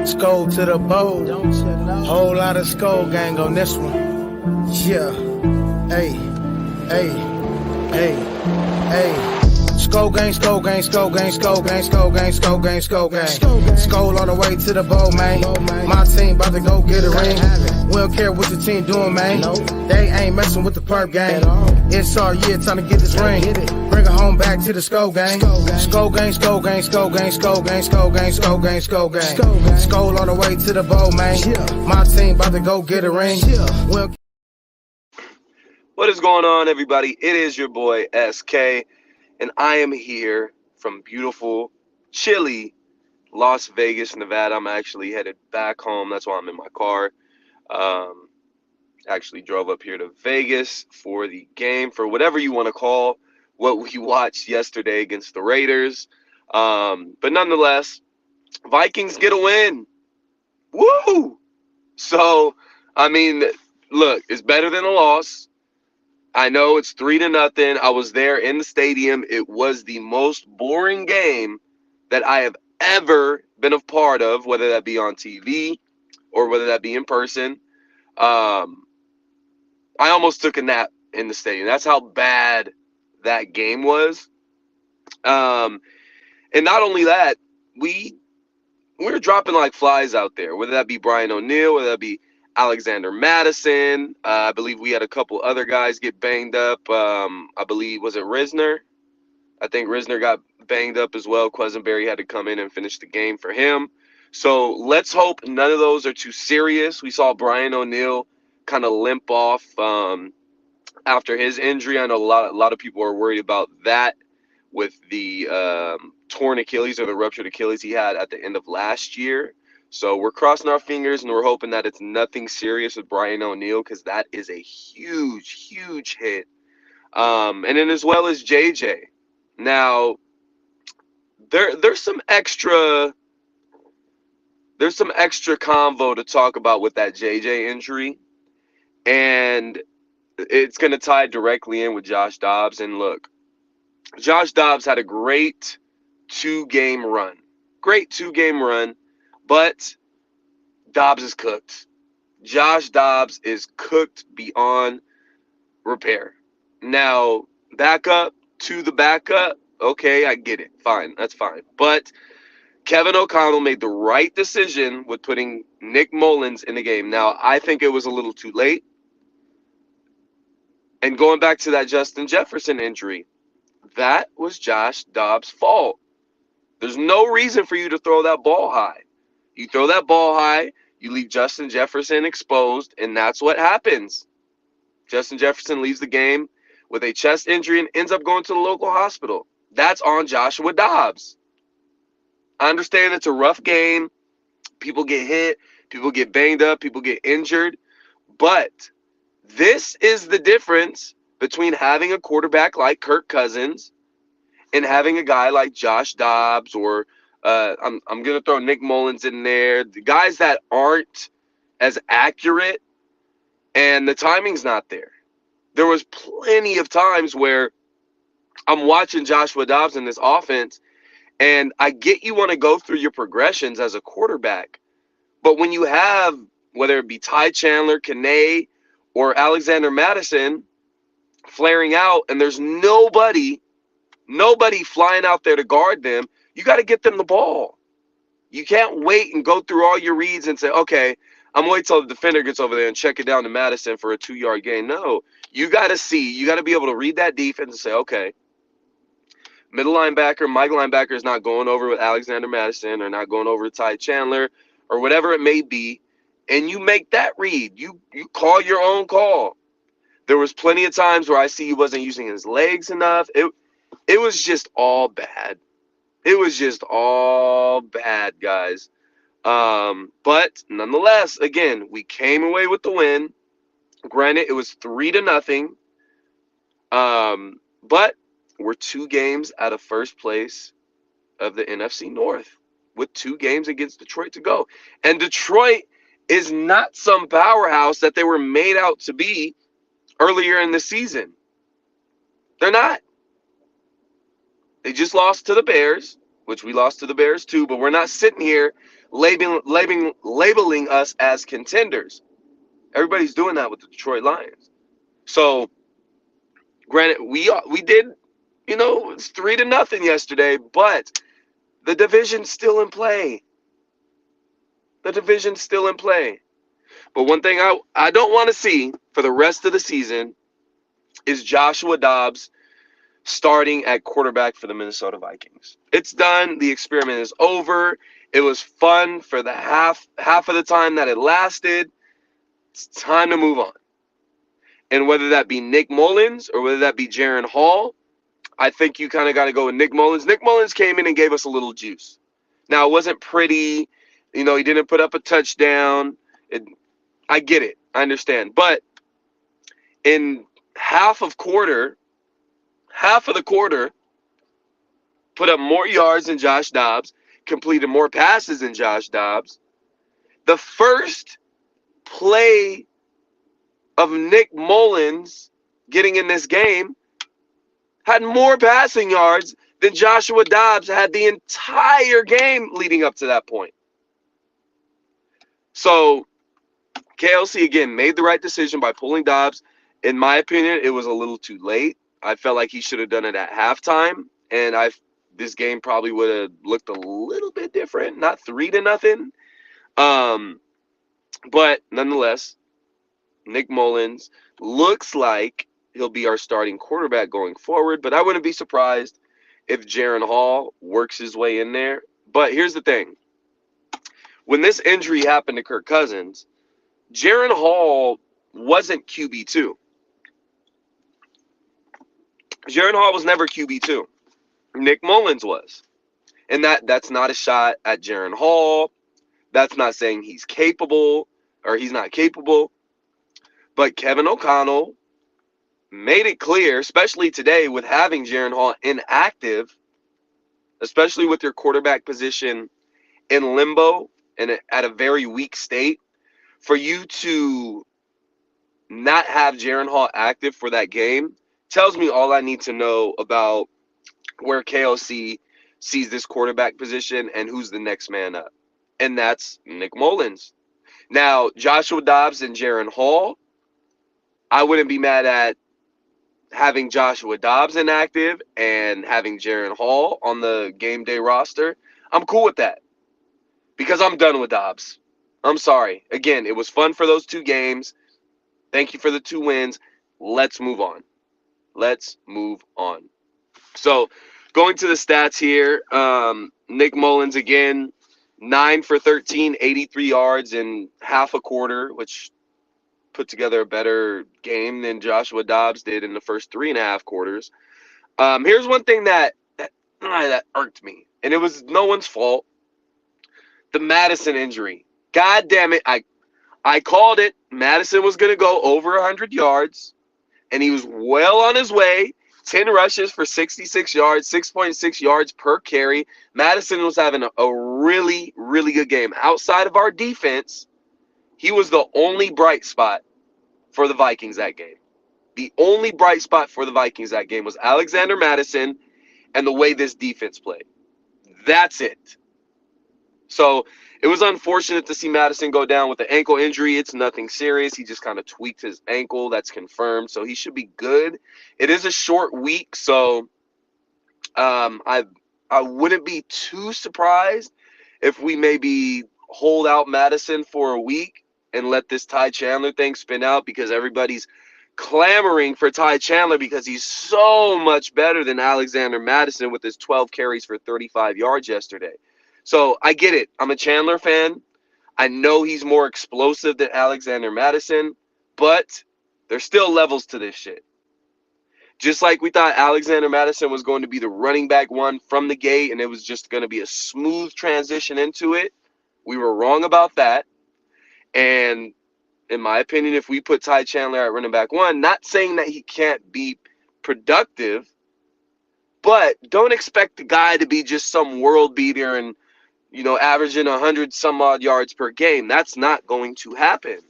SKOL'd to the bowl. Whole lot of SKOL'd gang on this one. Yeah. Hey. SKOL'd gang, SKOL'd gang, SKOL'd gang, SKOL'd gang, SKOL'd gang, SKOL'd gang, SKOL'd gang. SKOL'd all the way to the bowl, man. My team about to go get a ring. We don't care what your team doing, man. They ain't messing with the perp gang. It's our year, time to get this ring. Bring it home back to the SKOL'd gang. SKOL'd gang, SKOL'd gang, SKOL'd gang, SKOL'd gang, SKOL'd gang, SKOL'd gang, SKOL'd gang. SKOL'd all the way to the bowl, man. My team about to go get a ring. What is going on, everybody? It is your boy SK, and I am here from beautiful, chilly Las Vegas, Nevada. I'm actually headed back home. That's why I'm in my car. Actually drove up here to Vegas for the game, for whatever you want to call what we watched yesterday against the Raiders. But nonetheless, Vikings get a win. Woo! So, I mean, look, it's better than a loss. I know it's 3-0. I was there in the stadium. It was the most boring game that I have ever been a part of, whether that be on TV or whether that be in person. I almost took a nap in the stadium. That's how bad that game was. And not only that, we're dropping like flies out there, whether that be Brian O'Neill, whether that be Alexander Madison. I believe we had a couple other guys get banged up. I believe, was it Risner? I think Risner got banged up as well. Quisenberry had to come in and finish the game for him. So let's hope none of those are too serious. We saw Brian O'Neill kind of limp off after his injury. I know a lot of people are worried about that with the torn Achilles or the ruptured Achilles he had at the end of last year. So we're crossing our fingers and we're hoping that it's nothing serious with Brian O'Neill, because that is a huge, huge hit. And then as well as JJ. Now, there's some extra convo to talk about with that JJ injury, and it's going to tie directly in with Josh Dobbs. And look, Josh Dobbs had a great two-game run. But Dobbs is cooked. Josh Dobbs is cooked beyond repair. Now, backup to the backup, okay, I get it. Fine, that's fine. But Kevin O'Connell made the right decision with putting Nick Mullins in the game. Now, I think it was a little too late. And going back to that Justin Jefferson injury, that was Josh Dobbs' fault. There's no reason for you to throw that ball high. You throw that ball high, you leave Justin Jefferson exposed, and that's what happens. Justin Jefferson leaves the game with a chest injury and ends up going to the local hospital. That's on Joshua Dobbs. I understand it's a rough game. People get hit, people get banged up, people get injured. But this is the difference between having a quarterback like Kirk Cousins and having a guy like Josh Dobbs, or I'm going to throw Nick Mullins in there. The guys that aren't as accurate and the timing's not there. There was plenty of times where I'm watching Joshua Dobbs in this offense, and I get you want to go through your progressions as a quarterback. But when you have, whether it be Ty Chandler, Kane, or Alexander Madison flaring out, and there's nobody flying out there to guard them, you got to get them the ball. You can't wait and go through all your reads and say, okay, I'm going to wait till the defender gets over there and check it down to Madison for a 2-yard gain. No, you got to be able to read that defense and say, okay, middle linebacker, Mike linebacker is not going over with Alexander Madison or not going over with Ty Chandler or whatever it may be, and you make that read. You call your own call. There was plenty of times where I see he wasn't using his legs enough. It was just all bad. It was just all bad, guys. But nonetheless, again, we came away with the win. Granted, it was 3-0. But we're 2 games out of first place of the NFC North with 2 games against Detroit to go. And Detroit is not some powerhouse that they were made out to be earlier in the season. They're not. They just lost to the Bears. which we lost to the Bears too, but we're not sitting here labeling us as contenders. Everybody's doing that with the Detroit Lions. So, granted, we did, it's 3-0 yesterday, but the division's still in play. The division's still in play. But one thing I don't want to see for the rest of the season is Joshua Dobbs starting at quarterback for the Minnesota Vikings. It's done. The experiment is over. It was fun for the half of the time that it lasted. It's time to move on. And whether that be Nick Mullins or whether that be Jaren Hall, I think you kind of got to go with Nick Mullins. Nick Mullins came in and gave us a little juice. Now, it wasn't pretty. He didn't put up a touchdown. I get it. I understand. But in half of the quarter, put up more yards than Josh Dobbs, completed more passes than Josh Dobbs. The first play of Nick Mullins getting in this game had more passing yards than Joshua Dobbs had the entire game leading up to that point. So, KLC, again, made the right decision by pulling Dobbs. In my opinion, it was a little too late. I felt like he should have done it at halftime, and this game probably would have looked a little bit different, not 3-0. But nonetheless, Nick Mullins looks like he'll be our starting quarterback going forward, but I wouldn't be surprised if Jaren Hall works his way in there. But here's the thing. When this injury happened to Kirk Cousins, Jaren Hall wasn't QB2. Jaren Hall was never QB2. Nick Mullins was. And that's not a shot at Jaren Hall. That's not saying he's capable or he's not capable. But Kevin O'Connell made it clear, especially today with having Jaren Hall inactive, especially with your quarterback position in limbo and at a very weak state, for you to not have Jaren Hall active for that game tells me all I need to know about where KOC sees this quarterback position and who's the next man up. And that's Nick Mullins. Now, Joshua Dobbs and Jaren Hall, I wouldn't be mad at having Joshua Dobbs inactive and having Jaren Hall on the game day roster. I'm cool with that because I'm done with Dobbs. I'm sorry. Again, it was fun for those 2 games. Thank you for the 2 wins. Let's move on. So, going to the stats here, Nick Mullins again, 9 for 13, 83 yards in half a quarter, which put together a better game than Joshua Dobbs did in the first 3.5 quarters. Here's one thing that irked me, and it was no one's fault. The Madison injury. God damn it. I called it. Madison was going to go over 100 yards, and he was well on his way. 10 rushes for 66 yards, 6.6 yards per carry. Madison was having a really, really good game. Outside of our defense, he was the only bright spot for the Vikings that game. The only bright spot for the Vikings that game was Alexander Madison and the way this defense played. That's it. So it was unfortunate to see Madison go down with the ankle injury. It's nothing serious. He just kind of tweaked his ankle. That's confirmed. So he should be good. It is a short week, so I wouldn't be too surprised if we maybe hold out Madison for a week and let this Ty Chandler thing spin out, because everybody's clamoring for Ty Chandler because he's so much better than Alexander Madison with his 12 carries for 35 yards yesterday. So I get it. I'm a Chandler fan. I know he's more explosive than Alexander Madison, but there's still levels to this shit. Just like we thought Alexander Madison was going to be the running back one from the gate and it was just going to be a smooth transition into it, we were wrong about that. And in my opinion, if we put Ty Chandler at running back one, not saying that he can't be productive, but don't expect the guy to be just some world beater and, averaging 100 some odd yards per game. That's not going to happen.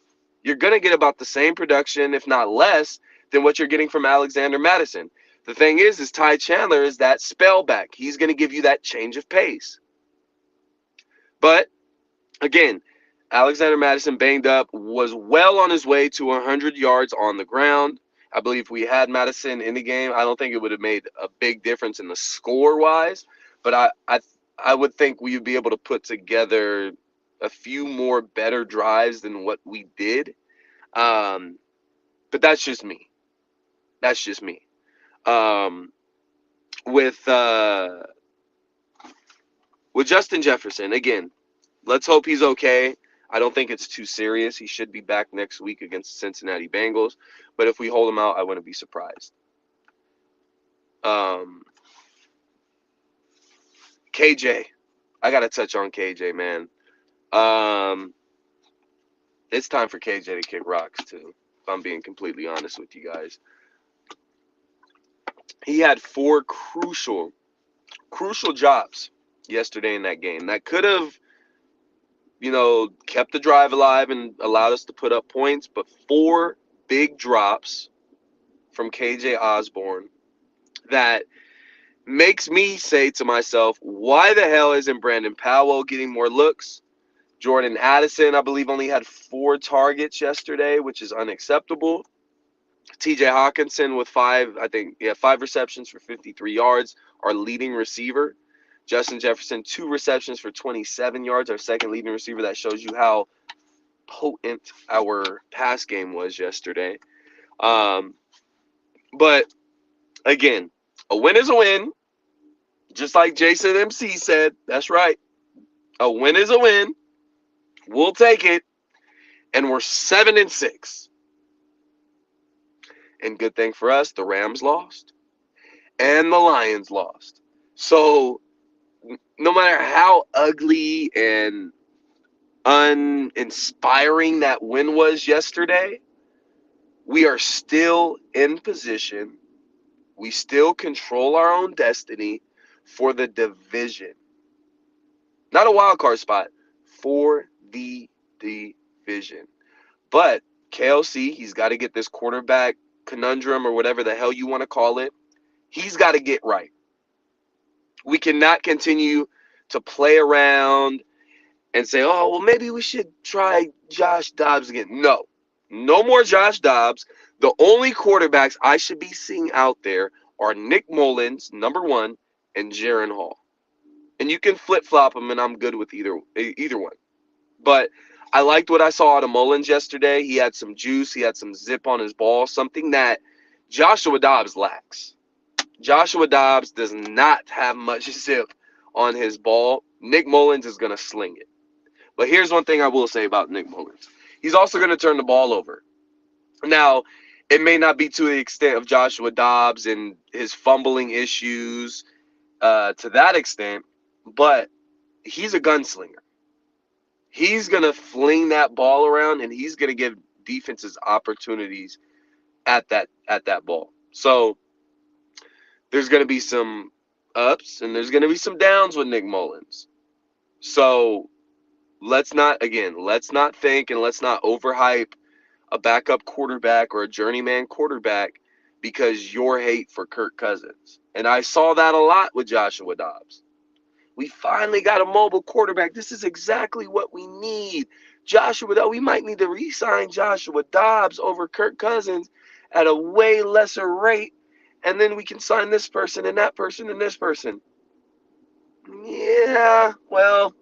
You're going to get about the same production, if not less, than what you're getting from Alexander Madison. The thing is Ty Chandler is that spellback. He's going to give you that change of pace. But again, Alexander Mattison banged up, was well on his way to 100 yards on the ground. I believe if we had Mattison in the game, I don't think it would have made a big difference in the score-wise. But I would think we would be able to put together a few more better drives than what we did. But that's just me. That's just me. With Justin Jefferson, again, let's hope he's okay. I don't think it's too serious. He should be back next week against the Cincinnati Bengals. But if we hold him out, I wouldn't be surprised. KJ. I got to touch on KJ, man. It's time for KJ to kick rocks, too, if I'm being completely honest with you guys. He had 4 crucial drops yesterday in that game that could have, kept the drive alive and allowed us to put up points, but 4 big drops from KJ Osborne that makes me say to myself, why the hell isn't Brandon Powell getting more looks? Jordan Addison, I believe, only had 4 targets yesterday, which is unacceptable. TJ Hawkinson with 5 receptions for 53 yards, our leading receiver. Justin Jefferson, 2 receptions for 27 yards, our second leading receiver. That shows you how potent our pass game was yesterday. But again, a win is a win. Just like Jason MC said, that's right. A win is a win. We'll take it. And we're 7-6. And good thing for us, the Rams lost. And the Lions lost. So no matter how ugly and uninspiring that win was yesterday, we are still in position. We still control our own destiny for the division. Not a wild card spot, for the division. But KLC, he's got to get this quarterback conundrum or whatever the hell you want to call it. He's got to get right. We cannot continue to play around and say, oh, well, maybe we should try Josh Dobbs again. No more Josh Dobbs. The only quarterbacks I should be seeing out there are Nick Mullins, number 1, and Jaron Hall. And you can flip-flop them, and I'm good with either one. But I liked what I saw out of Mullins yesterday. He had some juice. He had some zip on his ball, something that Joshua Dobbs lacks. Joshua Dobbs does not have much zip on his ball. Nick Mullins is going to sling it. But here's one thing I will say about Nick Mullins. He's also going to turn the ball over. Now, it may not be to the extent of Joshua Dobbs and his fumbling issues to that extent, but he's a gunslinger. He's going to fling that ball around, and he's going to give defenses opportunities at that ball. So there's going to be some ups and there's going to be some downs with Nick Mullins. So let's not think and let's not overhype a backup quarterback or a journeyman quarterback because your hate for Kirk Cousins. And I saw that a lot with Joshua Dobbs. We finally got a mobile quarterback. This is exactly what we need. We might need to re-sign Joshua Dobbs over Kirk Cousins at a way lesser rate, and then we can sign this person and that person and this person. Yeah, well,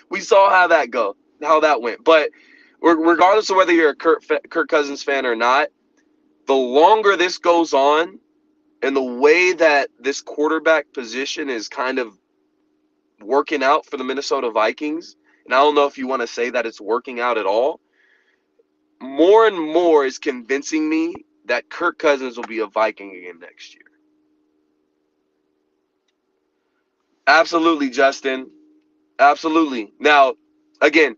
we saw how that went. But regardless of whether you're a Kirk Cousins fan or not, the longer this goes on and the way that this quarterback position is kind of working out for the Minnesota Vikings, and I don't know if you want to say that it's working out at all, more and more is convincing me that Kirk Cousins will be a Viking again next year. Absolutely, Justin. Absolutely. Now, again,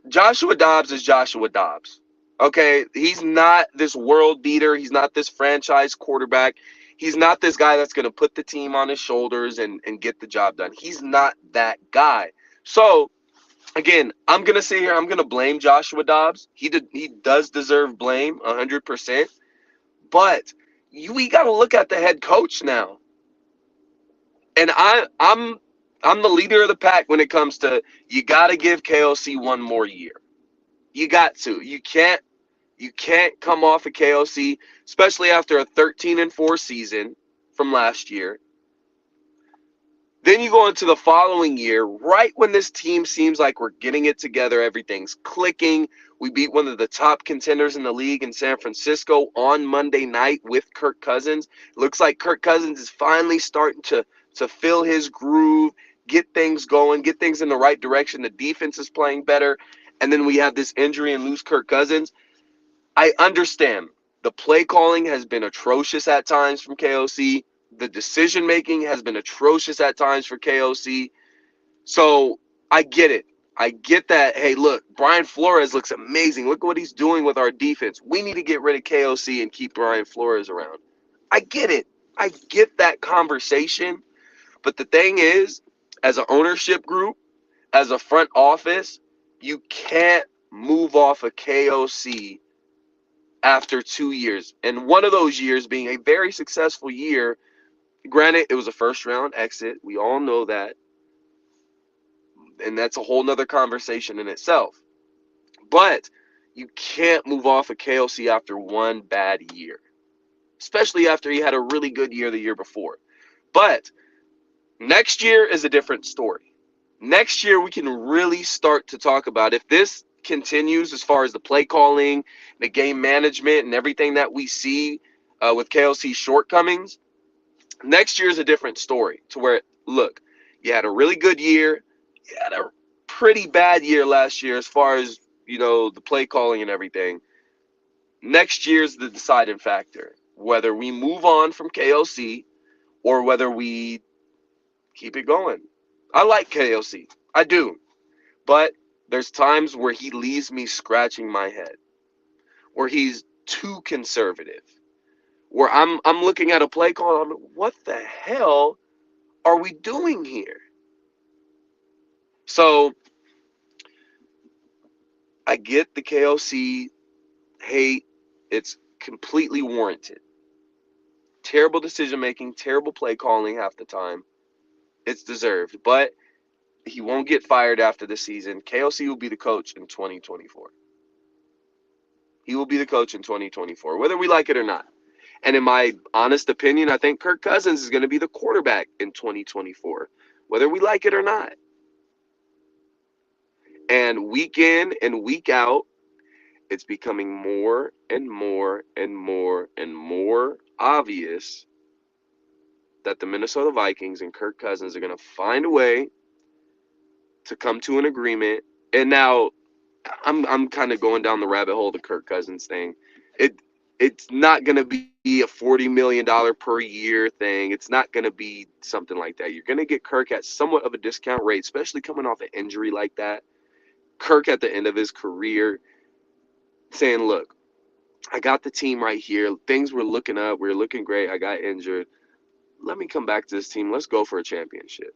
Joshua Dobbs is Joshua Dobbs. Okay? He's not this world beater. He's not this franchise quarterback. He's not this guy that's going to put the team on his shoulders and get the job done. He's not that guy. So, again, I'm going to sit here. I'm going to blame Joshua Dobbs. He does deserve blame 100%. But we got to look at the head coach now. And I'm the leader of the pack when it comes to, you got to give KOC one more year. You got to. You can't come off of KOC, especially after a 13-4 season from last year. Then you go into the following year, right when this team seems like we're getting it together, everything's clicking. We beat one of the top contenders in the league in San Francisco on Monday night with Kirk Cousins. Looks like Kirk Cousins is finally starting to fill his groove, get things going, get things in the right direction. The defense is playing better. And then we have this injury and lose Kirk Cousins. I understand the play calling has been atrocious at times from KOC. The decision-making has been atrocious at times for KOC. So I get it. I get that, hey, look, Brian Flores looks amazing. Look at what he's doing with our defense. We need to get rid of KOC and keep Brian Flores around. I get it. I get that conversation. But the thing is, as an ownership group, as a front office, you can't move off of KOC after 2 years. And one of those years being a very successful year. Granted, it was a first-round exit. We all know that. And that's a whole nother conversation in itself. But you can't move off of KOC after one bad year. Especially after he had a really good year the year before. But next year is a different story. Next year, we can really start to talk about, if this continues as far as the play calling, the game management, and everything that we see with KOC's shortcomings, next year is a different story. To where, look, you had a really good year. You had a pretty bad year last year as far as, the play calling and everything. Next year's the deciding factor. Whether we move on from KOC or whether we keep it going. I like KOC. I do. But there's times where he leaves me scratching my head. Where he's too conservative. Where I'm looking at a play call, I'm like, what the hell are we doing here? So I get the KOC hate. It's completely warranted. Terrible decision making, terrible play calling half the time. It's deserved. But he won't get fired after the season. KOC will be the coach in 2024. He will be the coach in 2024, whether we like it or not. And in my honest opinion, I think Kirk Cousins is going to be the quarterback in 2024, whether we like it or not. And week in and week out, it's becoming more and more and more and more obvious that the Minnesota Vikings and Kirk Cousins are going to find a way to come to an agreement. And now I'm kind of going down the rabbit hole of the Kirk Cousins thing. It's not going to be a $40 million per year thing. It's not going to be something like that. You're going to get Kirk at somewhat of a discount rate, especially coming off an injury like that. Kirk at the end of his career saying, look, I got the team right here. Things were looking up. We were looking great. I got injured. Let me come back to this team. Let's go for a championship.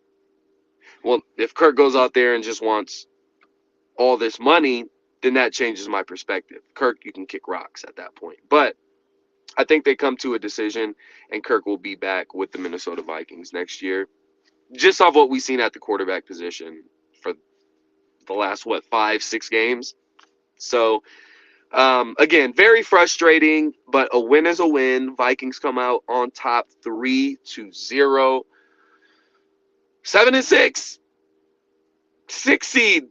Well, if Kirk goes out there and just wants all this money, then that changes my perspective. Kirk, you can kick rocks at that point. But I think they come to a decision, and Kirk will be back with the Minnesota Vikings next year. Just off what we've seen at the quarterback position for the last, 5-6 games. So, again, very frustrating, but a win is a win. Vikings come out on top 3-0. 7-6. 6 seed.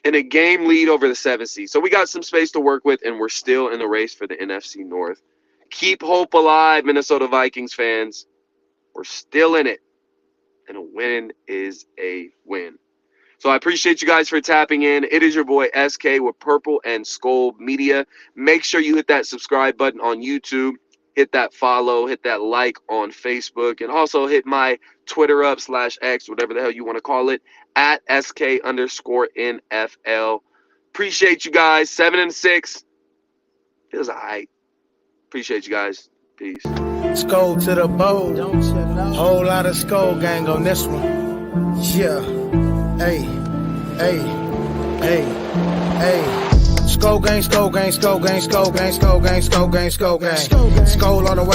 And a game lead over the 7 seed. So we got some space to work with, and we're still in the race for the NFC North. Keep hope alive, Minnesota Vikings fans. We're still in it. And a win is a win. So I appreciate you guys for tapping in. It is your boy SK with Purple and SKOL'd Media. Make sure you hit that subscribe button on YouTube. Hit that follow. Hit that like on Facebook. And also hit my Twitter up /X, whatever the hell you want to call it, at SK_NFL. Appreciate you guys. 7-6. Feels all right. Appreciate you guys. Peace. SKOL'd to the bowl. Whole lot of SKOL'd gang on this one. Yeah. Hey. Skol gang, skol gang, skol gang, skol gang, skol gang, skol gang, skol gang. Skol all the way